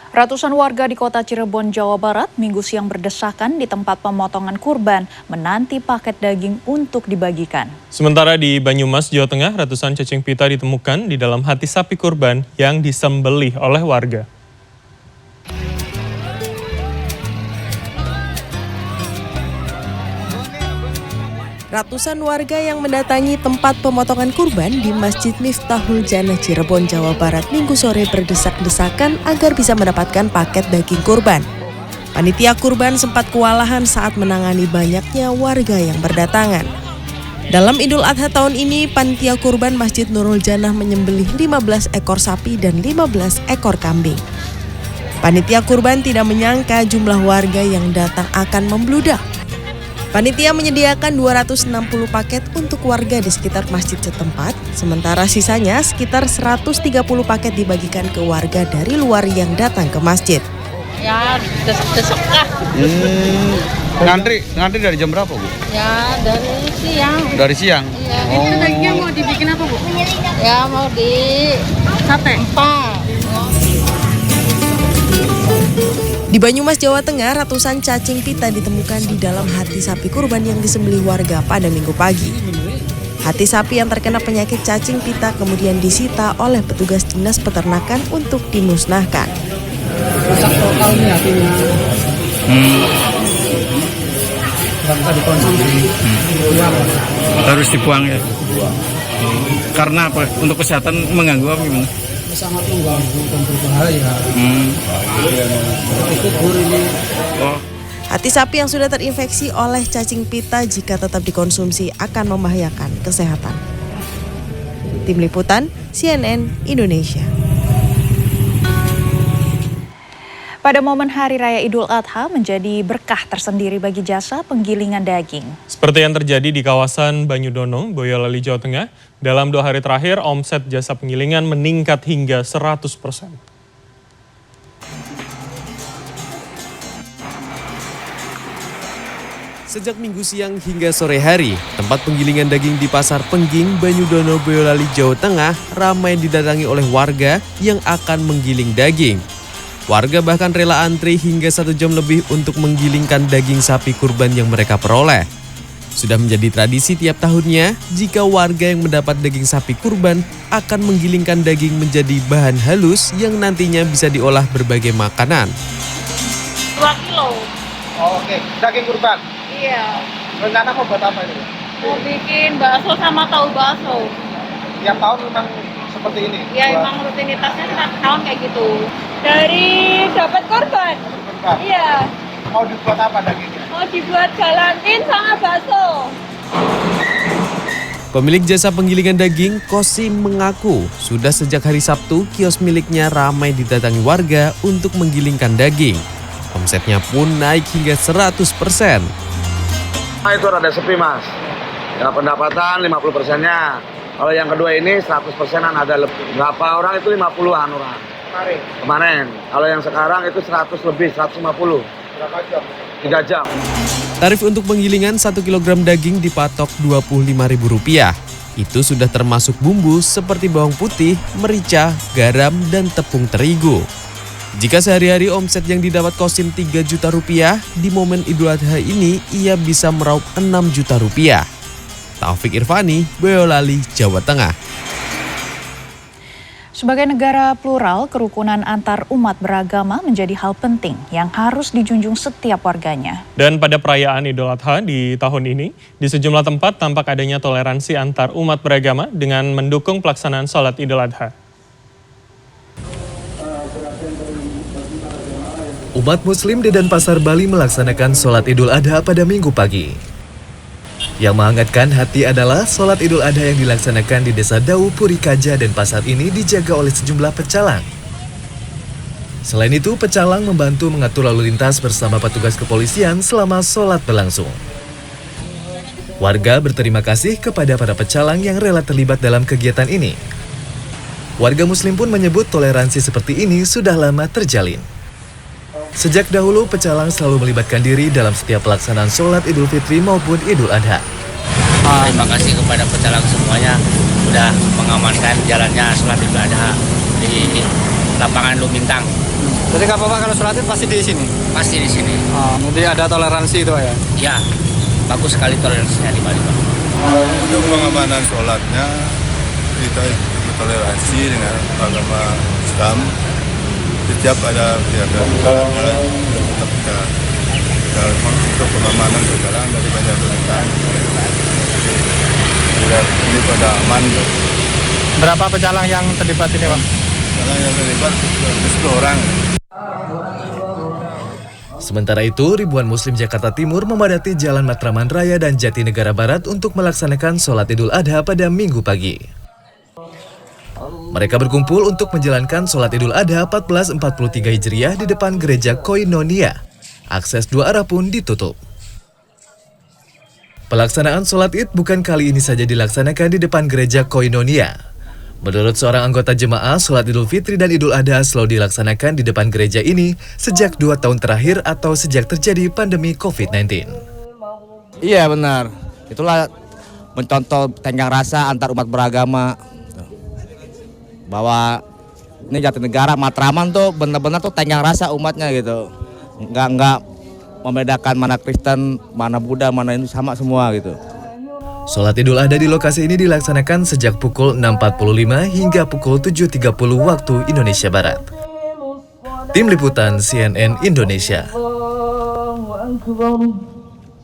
Ratusan warga di kota Cirebon, Jawa Barat, Minggu siang berdesakan di tempat pemotongan kurban menanti paket daging untuk dibagikan. Sementara di Banyumas, Jawa Tengah, ratusan cacing pita ditemukan di dalam hati sapi kurban yang disembelih oleh warga. Ratusan warga yang mendatangi tempat pemotongan kurban di Masjid Miftahul Jannah Cirebon, Jawa Barat Minggu sore berdesak-desakan agar bisa mendapatkan paket daging kurban. Panitia kurban sempat kewalahan saat menangani banyaknya warga yang berdatangan. Dalam Idul Adha tahun ini, panitia kurban Masjid Nurul Jannah menyembelih 15 ekor sapi dan 15 ekor kambing. Panitia kurban tidak menyangka jumlah warga yang datang akan membludak. Panitia menyediakan 260 paket untuk warga di sekitar masjid setempat, sementara sisanya sekitar 130 paket dibagikan ke warga dari luar yang datang ke masjid. Ya, desek-desek lah. Ngantri dari jam berapa, Bu? Ya, dari siang. Dari siang? Iya. Ini dagingnya mau dibikin apa, Bu? Ya, mau di Sate? empal. Di Banyumas, Jawa Tengah, ratusan cacing pita ditemukan di dalam hati sapi kurban yang disembelih warga pada Minggu pagi. Hati sapi yang terkena penyakit cacing pita kemudian disita oleh petugas dinas peternakan untuk dimusnahkan. Rusak total nih hatinya. Nggak bisa dikonsumsi. Harus dibuang ya? Karena apa? Untuk kesehatan mengganggu apa gimana? Sangat mengganggu dan berbahaya. Itu ini. Hati sapi yang sudah terinfeksi oleh cacing pita jika tetap dikonsumsi akan membahayakan kesehatan. Tim Liputan, CNN Indonesia. Pada momen Hari Raya Idul Adha menjadi berkah tersendiri bagi jasa penggilingan daging. Seperti yang terjadi di kawasan Banyudono, Boyolali, Jawa Tengah, dalam 2 hari terakhir omset jasa penggilingan meningkat hingga 100%. Sejak Minggu siang hingga sore hari, tempat penggilingan daging di Pasar Pengging, Banyudono, Boyolali, Jawa Tengah ramai didatangi oleh warga yang akan menggiling daging. Warga bahkan rela antri hingga 1 jam lebih untuk menggilingkan daging sapi kurban yang mereka peroleh. Sudah menjadi tradisi tiap tahunnya, jika warga yang mendapat daging sapi kurban akan menggilingkan daging menjadi bahan halus yang nantinya bisa diolah berbagai makanan. 2 kilo. Oh, oke. Daging kurban? Iya. Rencana mau buat apa ini? Mau bikin bakso sama tahu bakso. Tiap tahun memang seperti ini? Ya, emang rutinitasnya setiap tahun kayak gitu. Dari dapat korban? Iya. Mau dibuat apa dagingnya? Mau dibuat galantin sama bakso. Pemilik jasa penggilingan daging, Kosim, mengaku sudah sejak hari Sabtu kios miliknya ramai didatangi warga untuk menggilingkan daging. Omsetnya pun naik hingga 100%. Itu rada sepi, Mas. Ya, pendapatan 50%-nya. Kalau yang kedua ini 100%-an ada lebih. Berapa orang itu 50-an orang. Kemarin. Kalau yang sekarang itu 100 lebih, 150. Berapa jam? 3 jam. Tarif untuk penggilingan 1 kg daging dipatok Rp25.000. Itu sudah termasuk bumbu seperti bawang putih, merica, garam, dan tepung terigu. Jika sehari-hari omset yang didapat Kosim Rp3 juta, di momen Idul Adha ini ia bisa meraup Rp6 juta. Taufik Irvani, Boyolali, Jawa Tengah. Sebagai negara plural, kerukunan antar umat beragama menjadi hal penting yang harus dijunjung setiap warganya. Dan pada perayaan Idul Adha di tahun ini, di sejumlah tempat tampak adanya toleransi antar umat beragama dengan mendukung pelaksanaan sholat Idul Adha. Umat Muslim di Denpasar, Bali melaksanakan sholat Idul Adha pada Minggu pagi. Yang menghangatkan hati adalah sholat Idul Adha yang dilaksanakan di Desa Dau, Purikaja, Denpasar ini dijaga oleh sejumlah pecalang. Selain itu, pecalang membantu mengatur lalu lintas bersama petugas kepolisian selama sholat berlangsung. Warga berterima kasih kepada para pecalang yang rela terlibat dalam kegiatan ini. Warga Muslim pun menyebut toleransi seperti ini sudah lama terjalin. Sejak dahulu, pecalang selalu melibatkan diri dalam setiap pelaksanaan sholat Idul Fitri maupun Idul Adha. Terima kasih kepada pecalang semuanya sudah mengamankan jalannya sholat Idul Adha di lapangan Lumintang. Jadi nggak apa-apa kalau sholat id pasti di sini? Pasti di sini. Jadi ada toleransi itu ya? Ya, bagus sekali toleransinya di Bali, Pak. Untuk pengamanan sholatnya, kita bertoleransi dengan agama Islam. Setiap ada pihak-pihak tetap kita untuk pengamanan berjalan dari banyak pemerintah. Ini pada aman. Berapa pecalang yang terlibat ini, Pak? Pecalang yang terlibat 10 orang. Sementara itu, ribuan Muslim Jakarta Timur memadati Jalan Matraman Raya dan Jatinegara Barat untuk melaksanakan sholat Idul Adha pada Minggu pagi. Mereka berkumpul untuk menjalankan sholat Idul Adha 1443 Hijriah di depan gereja Koinonia. Akses dua arah pun ditutup. Pelaksanaan sholat Id bukan kali ini saja dilaksanakan di depan gereja Koinonia. Menurut seorang anggota jemaah, sholat Idul Fitri dan Idul Adha selalu dilaksanakan di depan gereja ini sejak 2 tahun terakhir atau sejak terjadi pandemi COVID-19. Iya benar, itulah mencontoh tenggang rasa antar umat beragama. Bahwa ini Jatinegara, Matraman tuh benar-benar tuh tenggang rasa umatnya gitu. Enggak membedakan mana Kristen, mana Buddha, mana ini sama semua gitu. Sholat Idul Adha di lokasi ini dilaksanakan sejak pukul 6.45 hingga pukul 7.30 waktu Indonesia Barat. Tim Liputan CNN Indonesia.